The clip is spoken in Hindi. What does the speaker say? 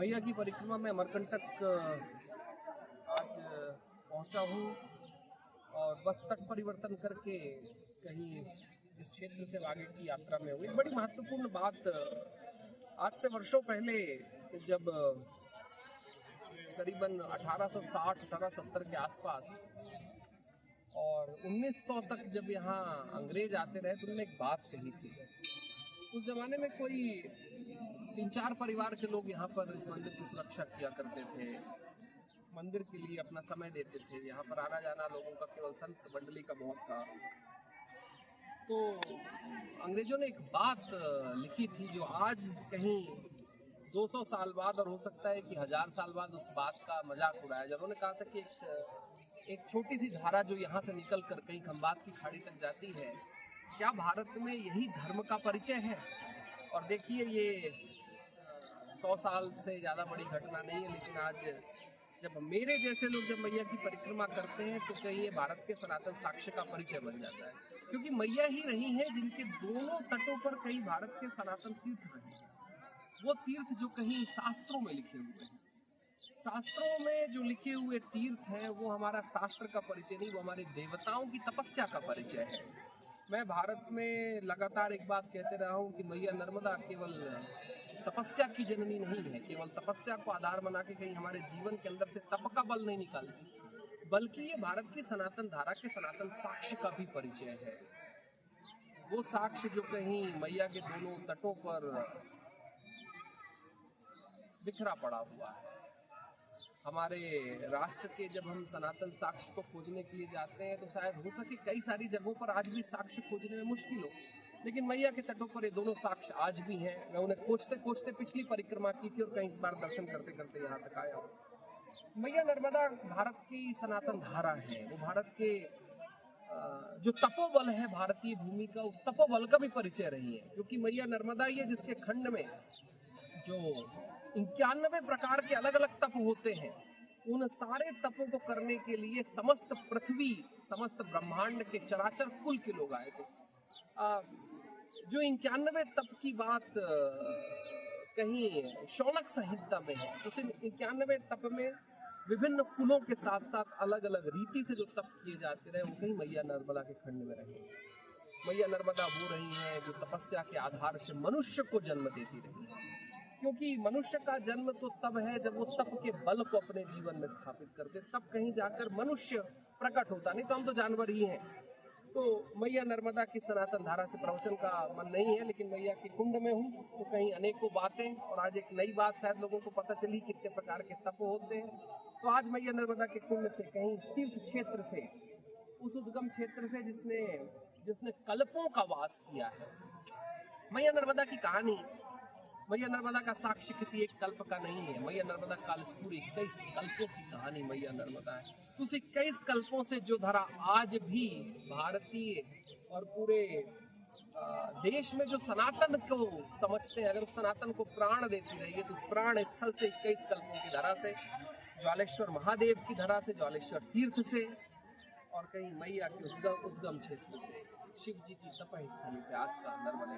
मैया की परिक्रमा में अमरकंटक आज पहुंचा हूँ और बस तट परिवर्तन करके कहीं इस क्षेत्र से आगे की यात्रा में हुई। बड़ी महत्वपूर्ण बात, आज से वर्षों पहले जब करीबन 1860-1870 के आसपास और 1900 तक जब यहाँ अंग्रेज आते रहे तो उन्होंने एक बात कही थी। उस जमाने में कोई 3-4 परिवार के लोग यहाँ पर इस मंदिर की सुरक्षा किया करते थे, मंदिर के लिए अपना समय देते थे। यहाँ पर आना जाना लोगों का केवल संत मंडली का बहुत था। तो अंग्रेजों ने एक बात लिखी थी जो आज कहीं 200 साल बाद और हो सकता है कि 1000 साल बाद उस बात का मजाक उड़ाया जाए। उन्होंने कहा था कि एक छोटी सी धारा जो यहाँ से निकल कर कहीं खंबात की खाड़ी तक जाती है, क्या भारत में यही धर्म का परिचय है? और देखिए, ये 100 साल से ज़्यादा बड़ी घटना नहीं है, लेकिन आज जब मेरे जैसे लोग जब मैया की परिक्रमा करते हैं तो कहीं ये भारत के सनातन साक्ष्य का परिचय बन जाता है, क्योंकि मैया ही रही हैं जिनके दोनों तटों पर कई भारत के सनातन तीर्थ रहे हैं। वो तीर्थ जो कहीं शास्त्रों में लिखे हुए हैं, शास्त्रों में जो लिखे हुए तीर्थ हैं वो हमारा शास्त्र का परिचय नहीं, वो हमारे देवताओं की तपस्या का परिचय है। मैं भारत में लगातार एक बात कहते रहा हूँ कि मैया नर्मदा केवल तपस्या की जननी नहीं है, केवल तपस्या को आधार बना के कहीं हमारे जीवन के अंदर से तप का बल नहीं निकालती, बल्कि ये भारत की सनातन धारा के सनातन साक्ष्य का भी परिचय है। वो साक्ष्य जो कहीं मैया के दोनों तटों पर बिखरा पड़ा हुआ है। हमारे राष्ट्र के जब हम सनातन साक्ष्य को खोजने के लिए जाते हैं तो शायद हो सके कई सारी जगहों पर आज भी साक्ष्य खोजने में मुश्किल हो, लेकिन मैया के तटों पर ये दोनों साक्ष्य आज भी हैं। मैं उन्हें खोजते खोजते पिछली परिक्रमा की थी और कहीं इस बार दर्शन करते करते यहाँ तक आया हूँ। मैया नर्मदा भारत की सनातन धारा है, वो भारत के जो तपोबल है भारतीय भूमि का, उस तपोबल का भी परिचय रही है, क्योंकि मैया नर्मदा ही है जिसके खंड में जो 91 प्रकार के अलग अलग तप होते हैं, उन सारे तपों को करने के लिए समस्त पृथ्वी, समस्त ब्रह्मांड के चराचर कुल के लोग आए थे। जो 91 तप की बात कहीं शौनक संहिता में है, उस 91 तप में विभिन्न कुलों के साथ साथ अलग अलग रीति से जो तप किए जाते रहे वो कहीं मैया नर्मदा के खंड में रहे। मैया नर्मदा वो रही हैं जो तपस्या के आधार से मनुष्य को जन्म देती रही है, क्योंकि मनुष्य का जन्म तो तब है जब वो तप के बल को अपने जीवन में स्थापित करते, तब कहीं जाकर मनुष्य प्रकट होता, नहीं तो हम तो जानवर ही हैं। तो मैया नर्मदा की सनातन धारा से प्रवचन का मन नहीं है, लेकिन मैया के कुंड में हूँ तो कहीं अनेकों बातें, और आज एक नई बात शायद लोगों को पता चली कितने प्रकार के तप होते हैं। तो आज मैया नर्मदा के कुंड से कहीं तीर्थ क्षेत्र से, उस उद्गम क्षेत्र से जिसने कल्पों का वास किया है, मैया नर्मदा की कहानी, मैया नर्मदा का साक्ष्य किसी एक कल्प का नहीं है। मैया नर्मदा काल से पूरे 21 कल्पों की कहानी मैया नर्मदा है। तो उस 21 कल्पों से जो धारा आज भी भारतीय और पूरे देश में जो सनातन को समझते हैं, अगर उस सनातन को प्राण देती रही है तो उस प्राण स्थल से 21 कल्पों की धारा से, ज्वालेश्वर महादेव की धारा से, ज्वालेश्वर तीर्थ से, और कहीं मैया के उद्गम क्षेत्र से, शिव जी की तपस्थली से आज का नर्मदा